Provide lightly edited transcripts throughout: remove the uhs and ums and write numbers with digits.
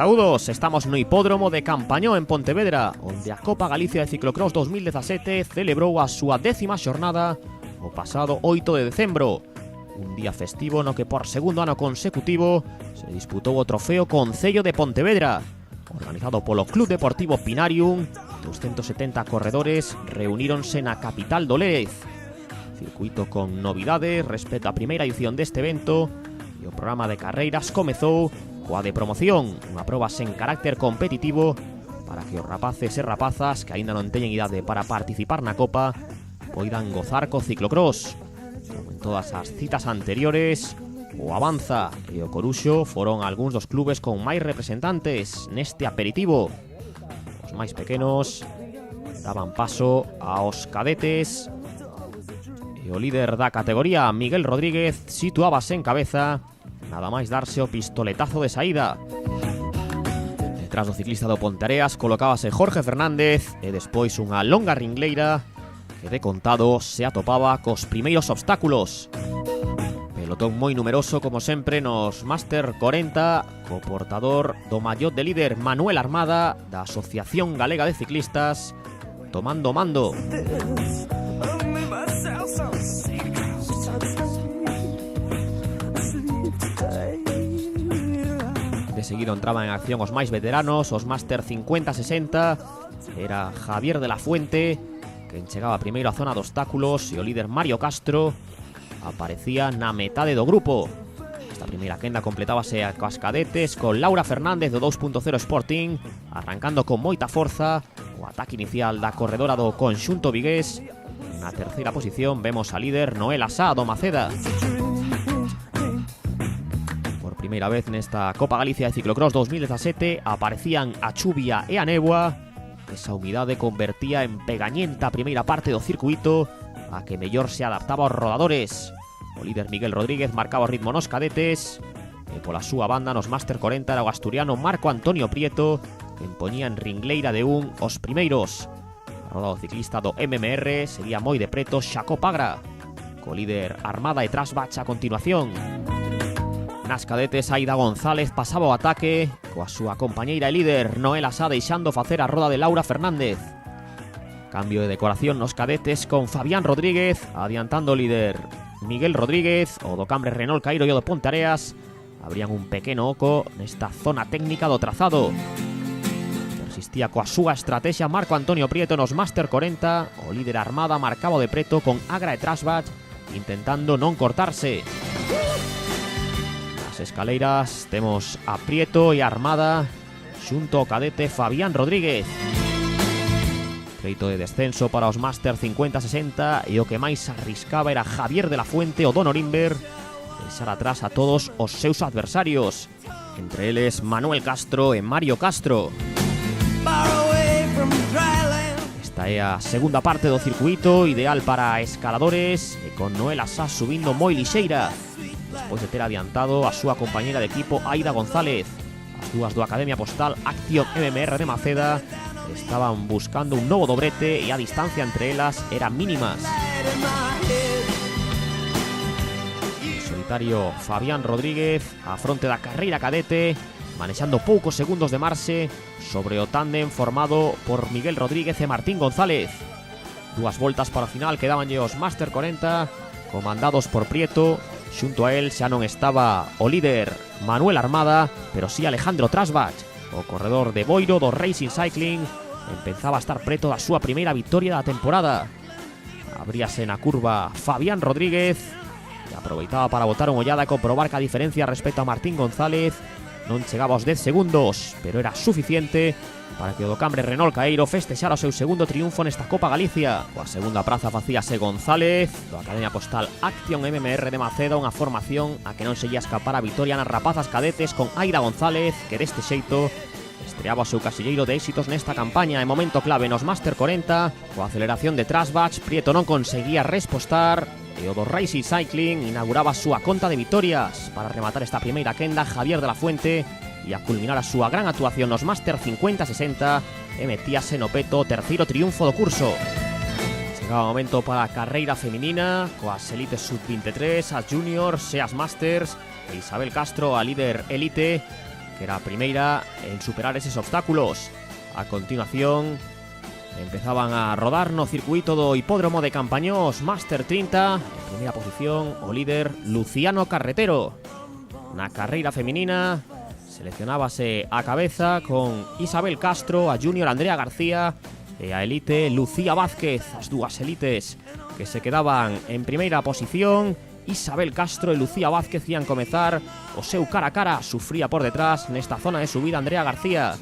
Saúdos, estamos no hipódromo de Campañón en Pontevedra, onde a Copa Galicia de Ciclocross 2017 celebrou a súa 10ª xornada o pasado 8 de decembro. Un día festivo no que por segundo ano consecutivo se disputou o trofeo Concello de Pontevedra, organizado polo Club Deportivo Pinarium. 270 corredores reuníronse na capital do Lérez. Circuito con novidades respecto á primeira edición deste evento, e o programa de carreiras comezou coa de promoción, unha proba sen carácter competitivo para que os rapaces e rapazas que aínda non teñen idade para participar na Copa poidan gozar co ciclocross. Como en todas as citas anteriores, o Avanza e o Coruxo foron algúns dos clubes con máis representantes neste aperitivo. Os máis pequenos daban paso aos cadetes e o líder da categoría, Miguel Rodríguez, situábase en cabeza, nada máis darse o pistoletazo de saída. Detrás do ciclista do Ponteareas colocábase Jorge Fernández e despois unha longa ringleira que de contado se atopaba cos primeiros obstáculos. Pelotón moi numeroso, como sempre, nos Máster 40, co portador do mallot de líder Manuel Armada, da Asociación Galega de Ciclistas, tomando mando. De seguido entraban en acción os máis veteranos, os Máster 50-60. Era Javier de la Fuente quen chegaba primeiro á zona de obstáculos e o líder Mario Castro aparecía na metade do grupo. Esta primeira quenda completábase a coas cadetes con Laura Fernández do 2.0 Sporting arrancando con moita forza o ataque inicial da corredora do conxunto vigués. Na terceira posición vemos a líder Noel Asá do Maceda. Primeira vez nesta Copa Galicia de Ciclocross 2017 aparecían a chuvia e a néboa. Esa humidade convertía en pegañenta a primeira parte do circuito, a que mellor se adaptaba aos rodadores. O líder Miguel Rodríguez marcaba o ritmo nos cadetes, e pola súa banda nos Máster 40 era o asturiano Marco Antonio Prieto, que impoñía en ringleira de os primeiros. A roda do ciclista do MMR seguía moi de preto Xacó Pagra, co líder Armada e Trasbach a continuación. Nas cadetes, Aida González pasaba o ataque coa súa compañeira e líder Noel Asá deixando facer a roda de Laura Fernández. Cambio de decoración nos cadetes con Fabián Rodríguez adiantando o líder Miguel Rodríguez. O do Cambre Renault Cairo e o do Ponteareas abrían un pequeno oco nesta zona técnica do trazado. Persistía coa súa estrategia Marco Antonio Prieto nos Máster 40. O líder Armada marcaba o de preto con Agra e Trasbach intentando non cortarse. Escaleiras temos a Prieto e a Armada xunto ao cadete Fabián Rodríguez. Treito de descenso para os Máster 50-60 e o que máis arriscaba era Javier de la Fuente o Don Orimber deixar atrás a todos os seus adversarios, entre eles Manuel Castro e Mario Castro. Esta é a segunda parte do circuito, ideal para escaladores e con Noel Asá subindo moi lixeira despois de ter adiantado a súa compañera de equipo Aida González. As dúas do Academia Postal Action MMR de Maceda estaban buscando un novo dobrete e a distancia entre elas era mínimas. O solitario Fabián Rodríguez a fronte da carreira cadete, manexando poucos segundos de marxe sobre o tándem formado por Miguel Rodríguez e Martín González. Dúas voltas para o final quedabanlle os Máster 40 comandados por Prieto. Xunto a él xa non estaba o líder Manuel Armada, pero sí Alejandro Trasbach. O corredor de Boiro do Racing Cycling empezaba a estar preto da súa primeira victoria da temporada. Abríase na curva Fabián Rodríguez e aproveitaba para botar unha ollada e comprobar que a diferencia respecto a Martín González non chegaba aos 10 segundos, pero era suficiente para que o do Cambre Renault Cairo festexara o seu segundo triunfo nesta Copa Galicia. Coa segunda praza facíase González do Academia Postal Action MMR de Maceda, unha formación a que non se ía escapar a vitoria nas rapazas cadetes con Aida González, que deste xeito estreaba o seu casilleiro de éxitos nesta campaña. En momento clave nos Máster 40, coa aceleración de Trasbach, Prieto non conseguía respostar e o do Racing Cycling inauguraba a súa conta de vitorias. Para rematar esta primeira quenda, Javier de la Fuente e a culminar a súa gran actuación nos Máster 50-60 e metíase no peto o terceiro triunfo do curso. Chegaba o momento para a carreira feminina coas elites sub-23, as juniors e as masters, e Isabel Castro, a líder elite, que era a primeira en superar eses obstáculos. A continuación empezaban a rodar no circuito do hipódromo de Campañó os Máster 30. En primeira posición o líder Luciano Carretero. Na carreira feminina seleccionábase a cabeza con Isabel Castro, a Junior Andrea García e a elite Lucía Vázquez, as dúas elites que se quedaban en primeira posición. Isabel Castro e Lucía Vázquez ian comezar o seu cara a cara. Sufría por detrás nesta zona de subida Andrea García.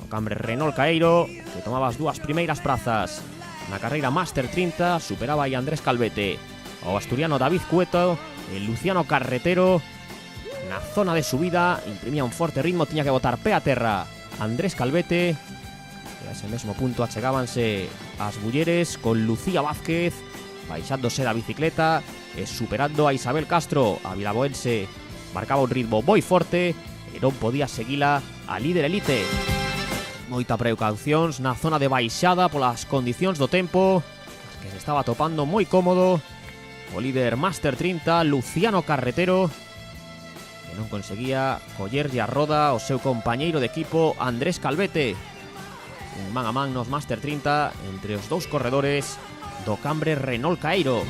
O cambre Renault Caeiro, que tomaba as dúas primeiras prazas na carreira Máster 30, superaba aí Andrés Calvete. O asturiano David Cueto e Luciano Carretero na zona de subida imprimía un forte ritmo, tiña que botar pé a terra Andrés Calvete. E a ese mesmo punto achegábanse as mulleres con Lucía Vázquez baixándose da bicicleta e superando a Isabel Castro. A vilaboense marcaba un ritmo moi forte e non podía seguila a líder elite. Moita precaucións na zona de baixada polas condicións do tempo, que se estaba topando moi cómodo o líder Máster 30, Luciano Carretero, que non conseguía collerlle a roda o seu compañeiro de equipo Andrés Calvete. Un man a man nos Máster 30 entre os dous corredores do cambre Renault Caeiro.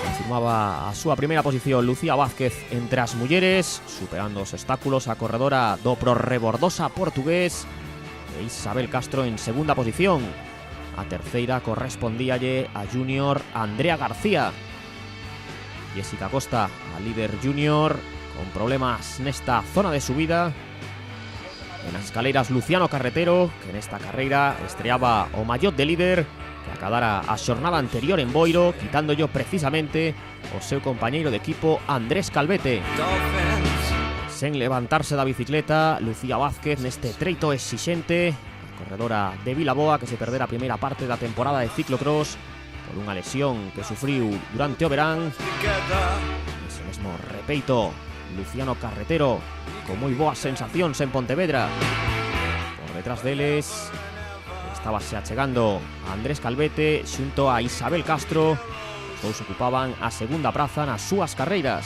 Confirmaba a súa primeira posición Lucía Vázquez entre as mulleres, superando os obstáculos a corredora do Prorebordosa portugués, e Isabel Castro en segunda posición. A terceira correspondíalle a Junior Andrea García. Jessica Costa, a líder junior, con problemas nesta zona de subida. En as escaleiras Luciano Carretero, que nesta carreira estreaba o mallot de líder, que acabara a xornada anterior en Boiro, quitándolle precisamente o seu compañeiro de equipo Andrés Calvete. Sen levantarse da bicicleta, Lucía Vázquez neste treito exixente, a corredora de Vilaboa que se perdera a primeira parte da temporada de ciclocross por unha lesión que sufriu durante o verán. Ese mesmo repeito Luciano Carretero con moi boas sensacións en Pontevedra. Por detrás deles estábase achegando a Andrés Calvete xunto a Isabel Castro. Os dous ocupaban a segunda praza nas súas carreiras.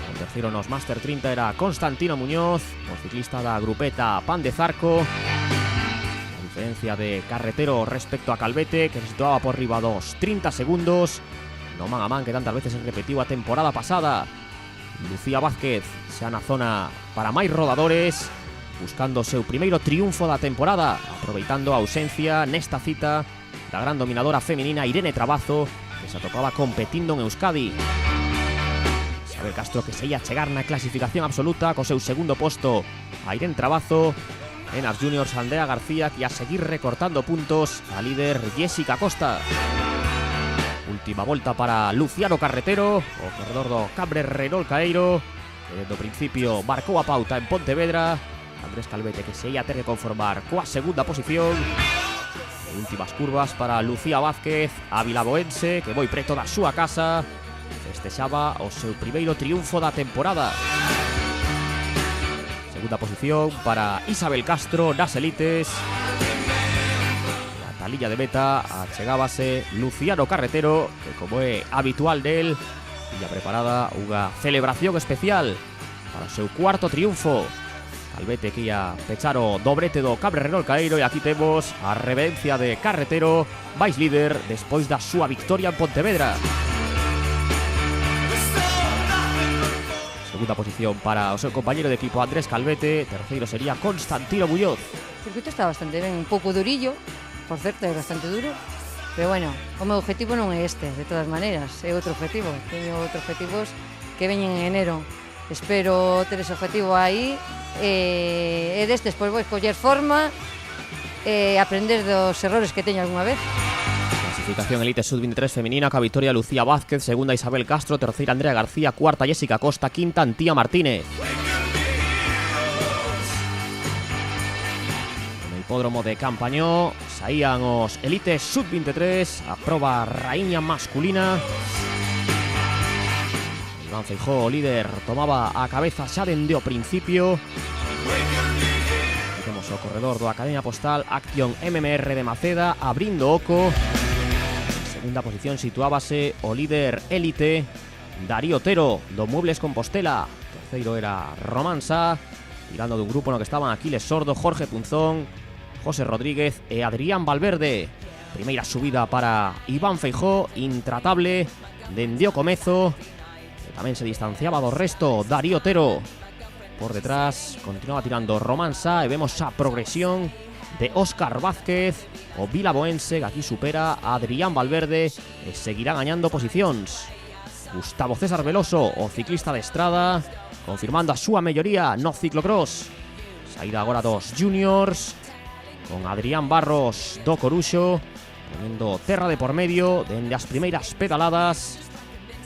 O terceiro nos Máster 30 era Constantino Muñoz, o ciclista da grupeta Pan de Zarco. A diferencia de Carretero respecto a Calvete, que se situaba por riba dos 30 segundos, no man a man que tantas veces se repetiu a temporada pasada. Lucía Vázquez xa na zona para máis rodadores, buscando o seu primeiro triunfo da temporada, aproveitando a ausencia nesta cita da gran dominadora feminina Irene Trabazo, que se atopaba competindo en Euskadi. Isabel Castro, que se ia chegar na clasificación absoluta co seu segundo posto a Irene Trabazo. En as juniors Andrea García, que a seguir recortando puntos a líder Jessica Costa. Última volta para Luciano Carretero, o corredor do cambre Renault Caeiro, que desde o principio marcou a pauta en Pontevedra. Andrés Calvete, que se ia ter que conformar coa segunda posición. E últimas curvas para Lucía Vázquez, a vilaboense, que moi preto da súa casa, festexaba o seu primeiro triunfo da temporada. Segunda posición para Isabel Castro nas elites. Lilla de meta achegábase Luciano Carretero, que como é habitual del, ia preparada unha celebración especial para o seu cuarto triunfo. Calvete que ia pechar o dobrete do cambre Renault Caeiro, e aquí temos a reverencia de Carretero, máis líder despois da súa victoria en Pontevedra. Segunda posición para o seu compañeiro de equipo Andrés Calvete, terceiro sería Constantino Muñoz. O circuito está bastante ben, un pouco durillo, por certo, é bastante duro, pero bueno, o meu objetivo non é este, de todas maneiras, é outro objetivo. Teño outros objetivos que veñen en enero. Espero ter ese objetivo aí, e destes, pois vou coller forma e aprender dos errores que teño algunha vez. Clasificación Elite Sub-23 femenina, coa vitoria Lucía Vázquez, segunda Isabel Castro, terceira Andrea García, cuarta Jessica Costa, quinta Antía Martínez. Hipódromo de Campañó saían os Elite Sub-23, a proba raíña masculina. Iván Feijóo, o líder, tomaba a cabeza xa dende o principio. Vamos ao corredor do Academia Postal Action MMR de Maceda, abrindo oco. En segunda posición situábase o líder élite Darío Otero do Muebles Compostela. Terceiro era Román Sá, tirando dun grupo no que estaban Aquiles Sordo, Jorge Punzón, José Rodríguez e Adrián Valverde. Primeira subida para Iván Feijó, intratable, dende o comezo, que tamén se distanciaba do resto Darío Otero. Por detrás continuaba tirando Román Sá e vemos a progresión de Óscar Vázquez, o vilaboense, que aquí supera a Adrián Valverde e seguirá gañando posicións. Gustavo César Veloso, o ciclista de estrada, confirmando a súa melloría no ciclocross. Saída agora dos juniors, con Adrián Barros do Coruxo, poniendo terra de por medio dende as primeiras pedaladas.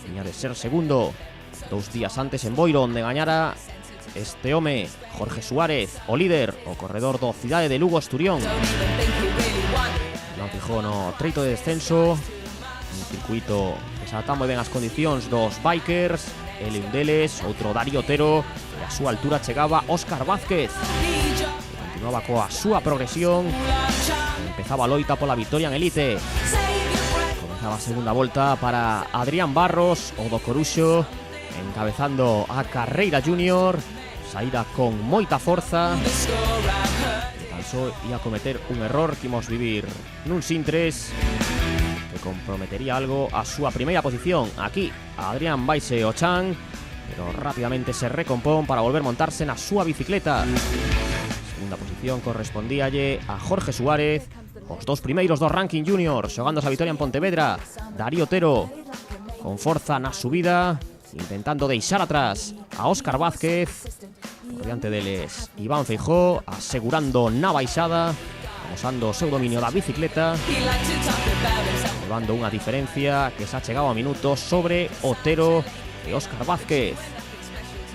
Tiña de ser segundo 2 días antes en Boiro, onde gañara este home, Jorge Suárez, o líder, o corredor do Cidade de Lugo Esturión. Non fijou no treito de descenso, un circuito que se adapta moi ben as condicións dos bikers. Ele un deles, outro Darío Otero, e a súa altura chegaba Óscar Vázquez, que continuaba coa súa progresión. Empezaba a loita pola vitoria en elite. Comenzaba a segunda volta para Adrián Barros, o do Coruxo, encabezando a carreira junior. Saída con moita forza. Tan só ia cometer un error que imos vivir nun Sintres, que comprometería algo a súa primeira posición. Aquí Adrián vaise o chan, pero rápidamente se recompón para volver montarse na súa bicicleta. Segunda posición correspondíalle a Jorge Suárez. Os dous primeiros do ranking junior, xogando esa vitoria en Pontevedra. Darío Otero con forza na subida, intentando deixar atrás a Óscar Vázquez. Por diante deles Iván Feijó, asegurando na baixada, amosando o seu dominio da bicicleta, levando unha diferencia que se ha chegado a minutos sobre Otero e Óscar Vázquez.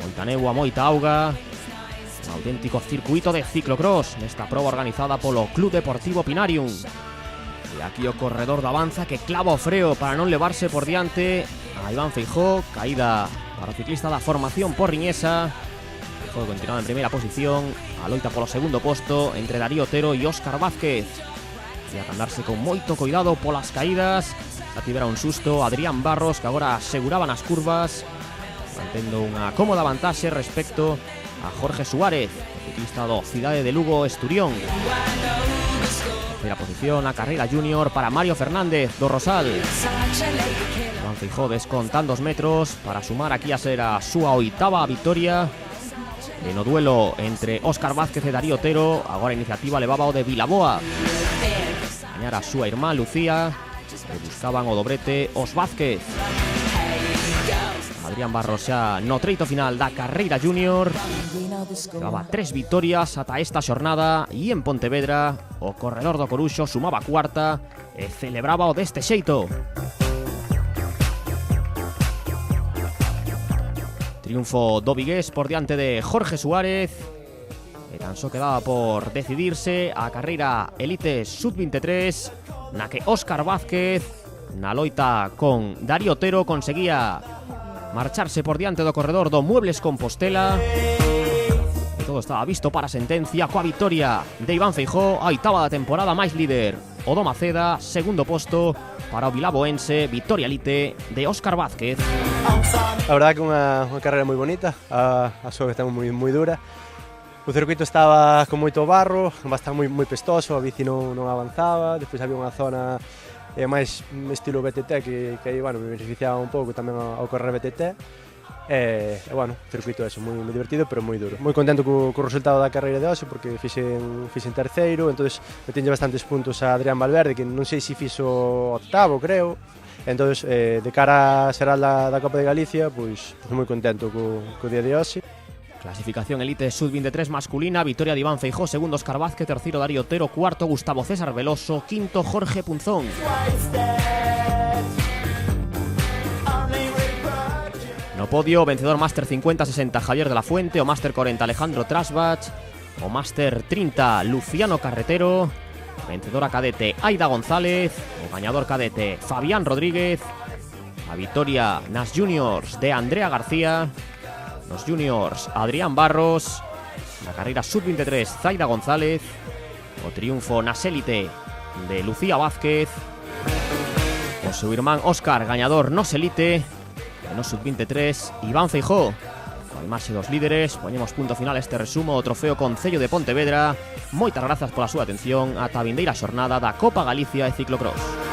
Moita néboa, moita auga, un auténtico circuito de ciclocross nesta proba organizada polo Club Deportivo Pinarium. E aquí o corredor da Avanza, que clava o freo para non levarse por diante a Iván Feijó. Caída para o ciclista da formación porriñesa. Feijó continuaba en primeira posición, a loita polo segundo posto entre Darío Otero e Óscar Vázquez. Ia que andarse con moito cuidado polas caídas. xa tivera un susto Adrián Barros, que agora aseguraba nas curvas, mantendo unha cómoda vantaxe respecto a Jorge Suárez, ciclista do Cidade de Lugo Esturión. Terceira posición a carreira junior para Mario Fernández do Rosal. Iván Feijó descontando os metros para sumar aquí a ser a súa oitava vitoria. E no duelo entre Óscar Vázquez e Darío Otero, agora a iniciativa levaba o de Vilaboa. Gañar a súa irmá Lucía, e buscaban o dobrete os Vázquez. Adrián Barros xa no treito final da carreira junior. Levaba 3 vitorias ata esta xornada e en Pontevedra o corredor do Coruxo sumaba cuarta e celebraba o deste xeito. Triunfo do vigués por diante de Jorge Suárez, e tan só quedaba por decidirse a carreira Elite Sub-23, na que Óscar Vázquez, na loita con Darío Otero, conseguía marcharse por diante do corredor do Muebles Compostela. E todo estaba visto para sentencia, coa vitoria de Iván Feijó, a oitava da temporada, máis líder o do Maceda, segundo posto para o vilaboense, vitoria elite de Óscar Vázquez. A verdad que unha carreira moi bonita, a súa que está moi dura. O circuito estaba con moito barro, bastante moi pestoso, a bici non avanzaba, despois había unha zona máis estilo BTT que aí, bueno, me beneficiaba un pouco tamén ao correr BTT. E bueno, circuito eso, moi divertido, pero moi duro. Moi contento co resultado da carreira de hoxe, porque fixen terceiro, entonces me teño bastantes puntos a Adrián Valverde, que non sei se fixo octavo, creo. Entonces, de cara a xeral da Copa de Galicia, pois moi contento co día de hoxe. Clasificación Elite Sub-23 masculina, vitoria de Iván Feijó, segundo Óscar Vázquez, terceiro Darío Otero, cuarto Gustavo César Veloso, quinto Jorge Punzón. No podio, vencedor Máster 50-60 Javier de la Fuente, o Máster 40 Alejandro Trasbach, o Máster 30 Luciano Carretero, vencedora cadete Aida González, o gañador cadete Fabián Rodríguez, a vitoria nas juniors de Andrea García, los juniors Adrián Barros, na carreira sub-23 Zaida González, o triunfo nas élite de Lucía Vázquez, o seu irmán Óscar, gañador nos elite, e no sub-23 Iván Feijó. Coa imaxe dos líderes, poñemos punto final a este resumo do trofeo Concello de Pontevedra. Moitas grazas pola súa atención, ata a vindeira xornada da Copa Galicia de Ciclocross.